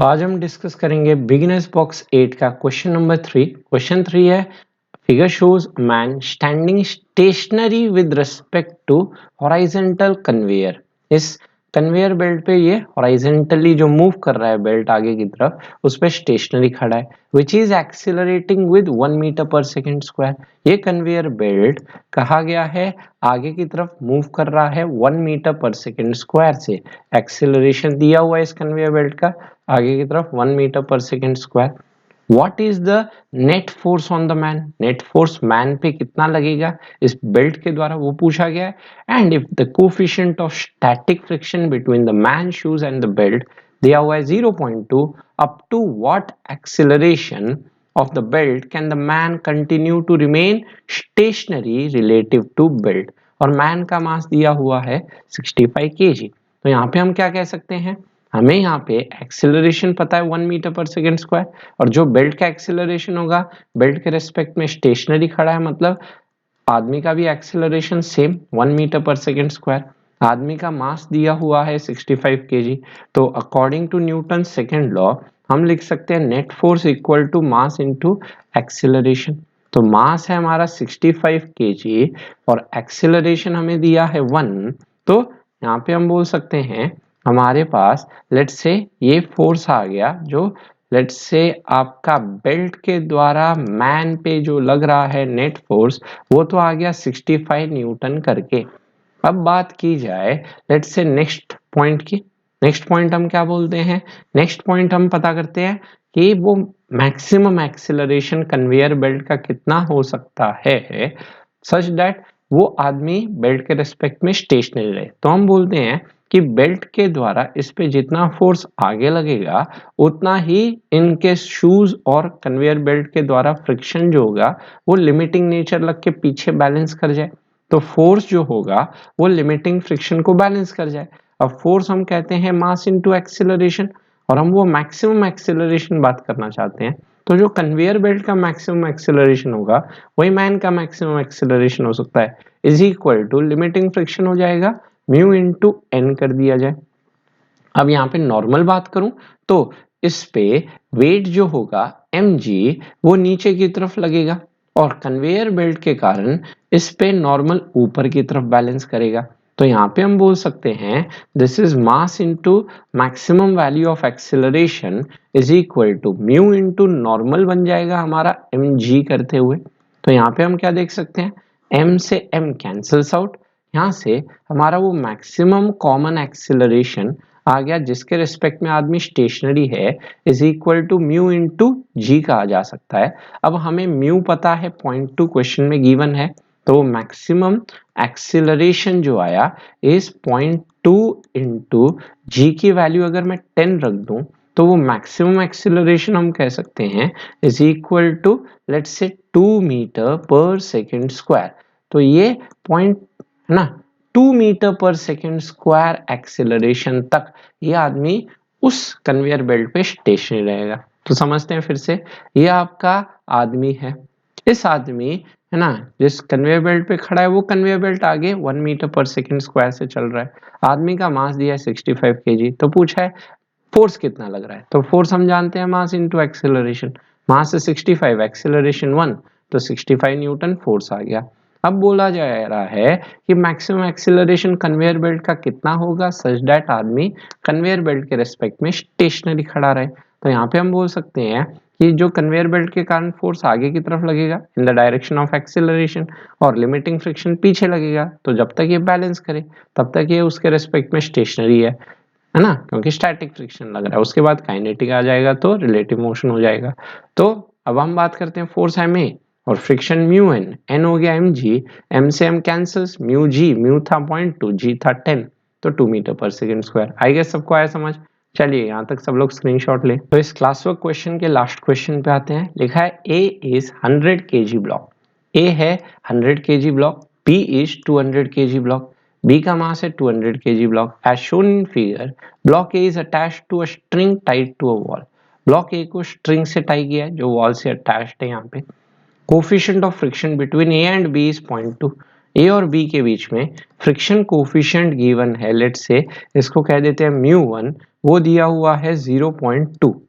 तो आज हम डिस्कस करेंगे बिगिनर्स बॉक्स 8 का क्वेश्चन नंबर 3। क्वेश्चन 3 है, figure shows man standing stationary with respect to horizontal conveyor. इस कन्वेयर बेल्ट पे ये हॉरिजॉन्टली जो मूव कर रहा है बेल्ट आगे की तरफ, उस पे स्टेशनरी खड़ा है, which is accelerating with 1 metre पर सेकेंड स्क्वायर। ये कन्वेयर बेल्ट कहा गया है आगे की तरफ मूव कर रहा है 1 मीटर पर सेकेंड स्क्वायर से। एक्सिलरेशन दिया हुआ है इस कन्वेयर बेल्ट का आगे की तरफ 1 मीटर पर second square. What is the net force on the man? Net force man पे कितना लगेगा इस बेल्ट के द्वारा, वो पूछा गया है। And if the coefficient of static friction between the man shoes and the belt दिया हुआ है 0.2, up to what acceleration of the belt can the man continue to remain stationary relative to belt। और man का mass दिया हुआ है 65 kg। तो यहाँ पे हम क्या कह सकते हैं, हमें यहाँ पे एक्सेलरेशन पता है 1 मीटर पर सेकेंड स्क्वायर, और जो बेल्ट का एक्सेलरेशन होगा बेल्ट के रेस्पेक्ट में स्टेशनरी खड़ा है, मतलब आदमी का भी एक्सेलरेशन सेम 1 मीटर पर सेकेंड स्क्वायर। आदमी का मास दिया हुआ है 65 kg। तो according to Newton second law हम लिख सकते हैं net force equal to mass into acceleration. तो मास है हमारा 65 kg और एक्सेलरेशन हमें दिया है 1। तो यहाँ पे हम बोल सकते हैं हमारे पास लेट्स से ये फोर्स आ गया, जो लेट्स से आपका बेल्ट के द्वारा मैन पे जो लग रहा है नेट फोर्स, वो तो आ गया 65 न्यूटन करके। अब बात की जाए लेट्स से नेक्स्ट पॉइंट की। नेक्स्ट पॉइंट हम क्या बोलते हैं, नेक्स्ट पॉइंट हम पता करते हैं कि वो मैक्सिमम एक्सेलरेशन कन्वेयर बेल्ट का कितना हो सकता है सच दैट वो आदमी बेल्ट के रेस्पेक्ट में स्टेशनरी रहे। तो हम बोलते हैं कि बेल्ट के द्वारा इस पे जितना फोर्स आगे लगेगा उतना ही इनके शूज और कन्वेयर बेल्ट के द्वारा फ्रिक्शन जो होगा वो लिमिटिंग नेचर लग के पीछे बैलेंस कर जाए। तो फोर्स जो होगा वो लिमिटिंग फ्रिक्शन को बैलेंस कर जाए। अब फोर्स हम कहते हैं मास इनटू एक्सेलरेशन, और हम वो मैक्सिमम एक्सेलरेशन बात करना चाहते हैं। तो जो कन्वेयर बेल्ट का मैक्सिमम एक्सेलरेशन होगा वही मैन का मैक्सिमम एक्सेलरेशन हो सकता है, is equal to limiting friction हो जाएगा म्यू इनटू एन कर दिया जाए। अब यहाँ पे नॉर्मल बात करूं तो इस पे वेट जो होगा mg वो नीचे की तरफ लगेगा, और कन्वेयर बेल्ट के कारण इस पे नॉर्मल ऊपर की तरफ बैलेंस करेगा। तो यहाँ पे हम बोल सकते हैं this is mass into maximum value of acceleration is equal to mu into normal बन जाएगा हमारा mg करते हुए। तो यहाँ पे हम क्या देख सकते हैं, m से m कैंसल्स आउट, यहाँ से हमारा वो मैक्सिमम कॉमन एक्सेलरेशन आ गया जिसके रिस्पेक्ट में आदमी स्टेशनरी है, is equal to mu into g कहा जा सकता है। अब हमें म्यू पता है 0.2 क्वेश्चन में गिवन है, तो मैक्सिमम एक्सेलरेशन जो आया इस 0.2 इनटू जी की वैल्यू अगर मैं 10 रख दूं तो वो मैक्सिमम एक्सेलरेशन हम कह सकते हैं is equal to let's say 2 metre पर सेकेंड स्क्वायर। तो ये पॉइंट है ना, 2 मीटर पर सेकेंड स्क्वायर एक्सेलरेशन तक ये आदमी उस कन्वेयर बेल्ट पे स्टेशनरी रहेगा। तो समझते हैं फिर से, ये आपका आदमी है, इस आदमी है ना जिस कन्वेयर बेल्ट पे खड़ा है वो कन्वेयर बेल्ट आगे 1 मीटर पर सेकेंड स्क्वायर से चल रहा है। आदमी का मास दिया है 65 kg। तो पूछा है फोर्स कितना लग रहा है, तो फोर्स हम जानते हैं मास इनटू एक्सेलरेशन। मास है 65, एक्सेलरेशन 1, तो 65 न्यूटन फोर्स आ गया। अब बोला जा रहा है कि मैक्सिमम एक्सेलरेशन कन्वेयर बेल्ट का कितना होगा सच दैट आदमी कन्वेयर बेल्ट के रेस्पेक्ट में स्टेशनरी खड़ा रहे। तो यहाँ पे हम बोल सकते हैं कि जो कन्वेयर बेल्ट के कारण फोर्स आगे की तरफ लगेगा in the direction of acceleration, और लिमिटिंग फ्रिक्शन पीछे लगेगा। तो जब तक ये बैलेंस करे तब तक ये उसके रेस्पेक्ट में स्टेशनरी है ना, क्योंकि स्टैटिक फ्रिक्शन लग रहा है। उसके बाद काइनेटिक आ जाएगा तो रिलेटिव मोशन हो जाएगा। तो अब हम बात करते हैं फोर्स ma और फ्रिक्शन म्यू एन, एन हो गया mg, m से m cancels, mu G, mu था 0.2, जी था 10, तो 2 मीटर पर सेकेंड स्क्वायर। आई गेस सबको आया समझ। चलिए यहाँ तक सब लोग स्क्रीनशॉट लें। तो इस क्लास वर्क क्वेश्चन के लास्ट क्वेश्चन पे आते हैं। लिखा है A is 100 kg block, A है 100 kg block, B is 200 kg block, B का मास है 200 kg block. As shown in figure block A is attached to a string tied to a wall. Block A को string से tie किया है जो wall से attached है। यहाँ पे coefficient of friction between A and B is 0.2। A और B के बीच में फ्रिक्शन कोफिशिएंट गिवन है, लेट्स से इसको कह देते हैं म्यू 1, वो दिया हुआ है 0.2।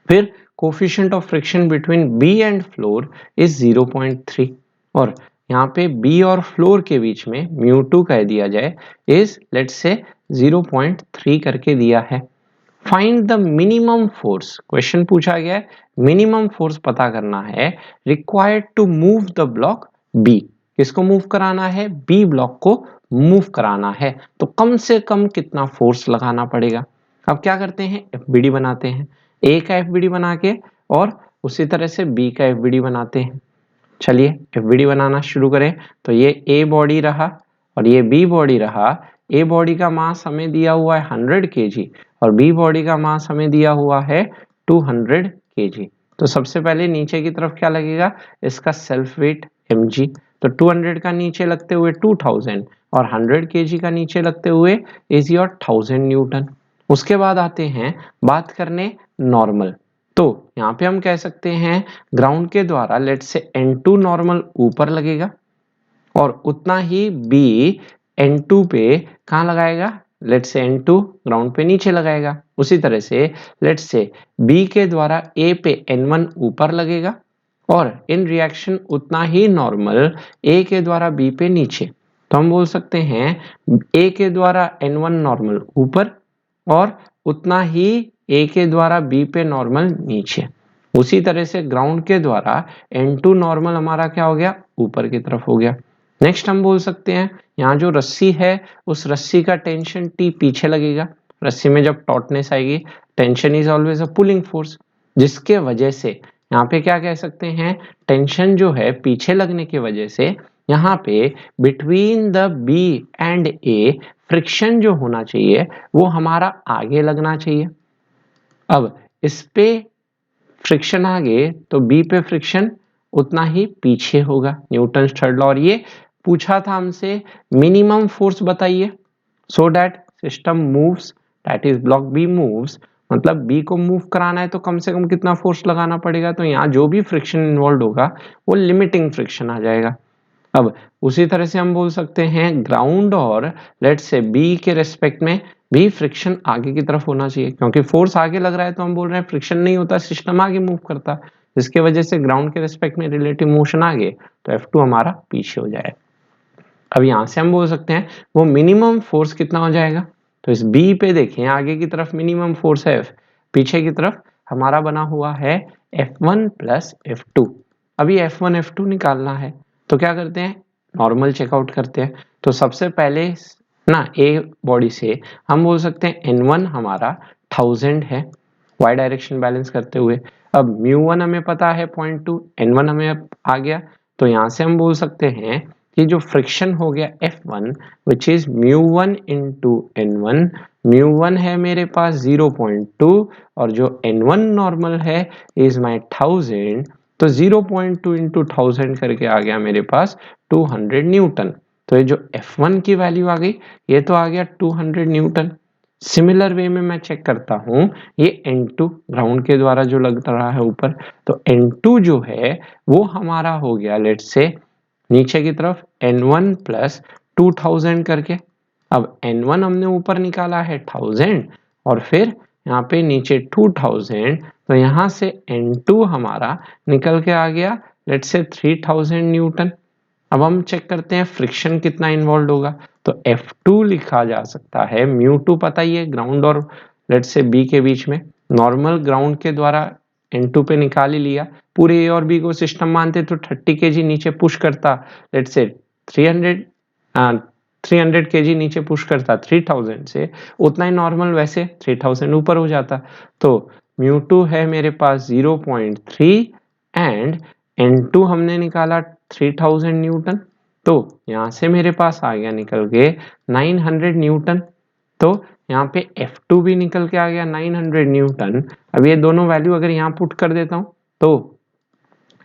फिर coefficient of friction between B and floor is 0.3 और यहाँ पे बी और फ्लोर के बीच में μ2 कह दिया जाए इज लेट्स से 0.3 करके दिया है। Find the minimum force, question पूछा गया है मिनिमम फोर्स पता करना है required to move the block B. किसको मूव कराना है? बी ब्लॉक को मूव कराना है, तो कम से कम कितना फोर्स लगाना पड़ेगा। अब क्या करते हैं, एफबीडी बनाते हैं, ए का एफबीडी बना के और उसी तरह से बी का एफबीडी बनाते हैं। चलिए एफबीडी बनाना शुरू करें। तो ये ए बॉडी रहा और ये बी बॉडी रहा। ए बॉडी का मास हमें दिया हुआ है 100 kg और बी बॉडी का मास हमें दिया हुआ है 200 kg। तो सबसे पहले नीचे की तरफ क्या लगेगा, इसका सेल्फ वेट mg। तो 200 का नीचे लगते हुए 2000 और 100 kg का नीचे लगते हुए इज योर 1000 न्यूटन। उसके बाद आते हैं बात करने नॉर्मल। तो यहाँ पे हम कह सकते हैं ग्राउंड के द्वारा लेट से N2 नॉर्मल ऊपर लगेगा और उतना ही B N2 पे कहाँ लगाएगा, लेट से N2 ग्राउंड पे नीचे लगाएगा। उसी तरह से लेट से B के द्वारा A पे N1 ऊपर लगेगा और इन रिएक्शन उतना ही नॉर्मल A के द्वारा B पे नीचे। तो हम बोल सकते हैं A के द्वारा N1 नॉर्मल ऊपर और उतना ही A के द्वारा B पे नॉर्मल नीचे। उसी तरह से ग्राउंड के द्वारा N2 नॉर्मल हमारा क्या हो गया, ऊपर की तरफ हो गया। नेक्स्ट हम बोल सकते हैं यहाँ जो रस्सी है उस रस्सी का टेंशन T पीछे लगेगा। रस्सी में जब टॉटनेस आएगी, tension is always a pulling force, जिसके वजह से यहाँ पे क्या कह सकते हैं, टेंशन जो है पीछे लगने की वजह से यहाँ पे between the B and A friction जो होना चाहिए वो हमारा आगे लगना चाहिए। अब इस पे फ्रिक्शन आगे तो बी पे फ्रिक्शन उतना ही पीछे होगा, न्यूटन थर्ड लॉ। और ये पूछा था हमसे मिनिमम फोर्स बताइए so that system moves, that is block B moves, मतलब बी को मूव कराना है तो कम से कम कितना फोर्स लगाना पड़ेगा। तो यहाँ जो भी फ्रिक्शन इन्वॉल्व होगा वो लिमिटिंग फ्रिक्शन आ जाएगा। अब उसी तरह से हम बोल सकते हैं ग्राउंड और लेट्स से बी के रेस्पेक्ट में भी फ्रिक्शन आगे की तरफ होना चाहिए, क्योंकि फोर्स आगे लग रहा है तो हम बोल रहे हैं फ्रिक्शन नहीं होता, सिस्टम आगे मूव करता, जिसके वजह से ग्राउंड के रेस्पेक्ट में रिलेटिव मोशन आगे तो F2 हमारा पीछे हो जाए। अब यहां से हम बोल सकते हैं वो मिनिमम फोर्स कितना हो जाएगा। तो इस बी पे देखें आगे की तरफ मिनिमम फोर्स है F, पीछे की तरफ हमारा बना हुआ है F1 प्लस F2। अभी F1 F2 निकालना है तो क्या करते हैं, नॉर्मल चेकआउट करते हैं। तो सबसे पहले ना ए बॉडी से हम बोल सकते हैं N1 हमारा 1000 है, y डायरेक्शन बैलेंस करते हुए। अब μ1 हमें पता है 0.2, N1 हमें आ गया। तो यहाँ से हम बोल सकते हैं कि जो फ्रिक्शन हो गया F1 which is μ1 into N1, μ1 है मेरे पास 0.2 और जो N1 नॉर्मल है इज माई 1000। तो 0.2 इंटू 1000 करके आ गया मेरे पास 200 न्यूटन। तो ये जो F1 की वैल्यू आ गई ये तो आ गया 200 न्यूटन। सिमिलर वे में मैं चेक करता हूं ये N2 ग्राउंड के द्वारा जो लग रहा है ऊपर, तो N2 जो है वो हमारा हो गया लेट से नीचे की तरफ N1 प्लस 2000 करके। अब N1 हमने ऊपर निकाला है 1000 और फिर यहाँ पे नीचे 2000, तो यहाँ से N2 हमारा निकल के आ गया लेट से 3000 न्यूटन। अब हम चेक करते हैं फ्रिक्शन कितना इन्वॉल्व होगा। तो F2 लिखा जा सकता है, μ2 पता ही है ग्राउंड और लेट से B के बीच में, नॉर्मल ग्राउंड के द्वारा N2 पे निकाल ही लिया। पूरे A और B को सिस्टम मानते तो 30 kg नीचे पुश करता, लेट से 300 kg नीचे पुश करता 3000 से, उतना ही नॉर्मल वैसे 3000 ऊपर हो जाता। तो μ2 है मेरे पास 0.3 एंड N2 हमने निकाला 3000 न्यूटन। तो यहाँ से मेरे पास आ गया निकल के 900 न्यूटन। तो यहाँ पे F2 भी निकल के आ गया 900 न्यूटन। अब ये दोनों वैल्यू अगर यहाँ पुट कर देता हूँ तो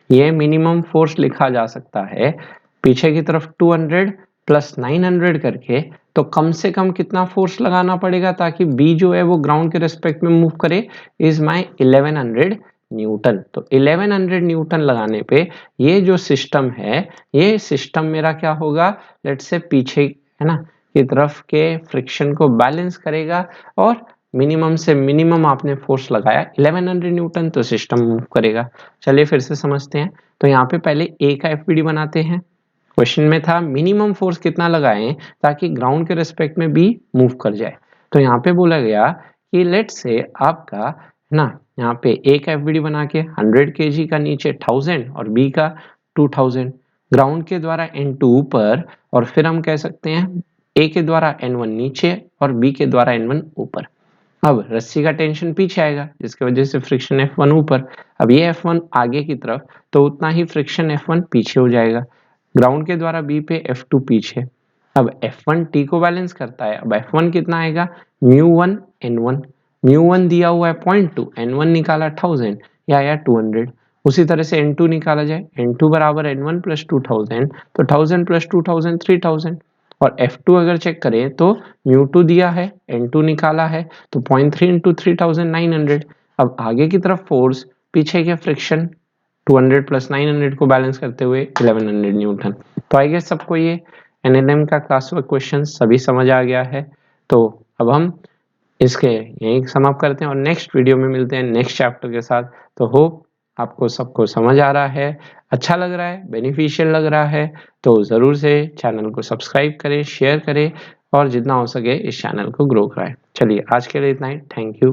ये मिनिमम फोर्स लिखा जा सकता है पीछे की तरफ 200 प्लस 900 करके। तो कम से कम कितना फोर्स लगाना पड़ेगा ताकि B जो है वो ग्राउंड के रेस्पेक्ट में मूव करे, इज माई 1100 न्यूटन। तो 1100 न्यूटन लगाने पे ये जो सिस्टम है ये सिस्टम मेरा क्या होगा, लेट से पीछे है ना की तरफ के फ्रिक्शन को बैलेंस करेगा और मिनिमम से मिनिमम आपने फोर्स लगाया 1100 न्यूटन, तो सिस्टम मूव करेगा। चलिए फिर से समझते हैं। तो यहाँ पे पहले ए का एफबीडी बनाते हैं। क्वेश्चन में था मिनिमम फोर्स कितना लगाएं ताकि ग्राउंड के रेस्पेक्ट में बी मूव कर जाए। तो यहाँ पे बोला गया कि लेट से आपका ना यहाँ पे ए का एफबीडी बना के 100 kg का नीचे 1000 और बी का 2000, ग्राउंड के द्वारा N2 ऊपर, और फिर हम कह सकते हैं ए के द्वारा N1 नीचे और बी के द्वारा N1 ऊपर। अब रस्सी का टेंशन पीछे आएगा जिसकी वजह से फ्रिक्शन F1 ऊपर। अब ये F1 आगे की तरफ, तो उतना ही फ्रिक्शन F1 पीछे हो जाएगा। ग्राउंड के द्वारा B पे F2 पीछे। अब F1 T को बैलेंस करता है। अब F1 कितना आएगा, μ1 N1, μ1 दिया हुआ है 0.2, N1 निकाला 1000 या 200। उसी तरह से N2 निकाला जाए, N2 बराबर N1 प्लस 2000, तो 1000 प्लस 2000 3000। और F2 अगर चेक करें तो μ2 दिया है, N2 निकाला है, तो 0.3 इंटू 3900। अब आगे की तरफ फोर्स, पीछे के फ्रिक्शन, 200 प्लस 900 को बैलेंस करते हुए 1100 न्यूटन। तो आई गेस सबको ये एनएलएम का क्लास वर्क क्वेश्चन सभी समझ आ गया है। तो अब हम इसके यहीं समाप्त करते हैं और नेक्स्ट वीडियो में मिलते हैं नेक्स्ट चैप्टर के साथ। तो होप आपको सबको समझ आ रहा है, अच्छा लग रहा है, बेनिफिशियल लग रहा है, तो ज़रूर से चैनल को सब्सक्राइब करें, शेयर करें और जितना हो सके इस चैनल को ग्रो कराएं। चलिए आज के लिए इतना ही, थैंक यू।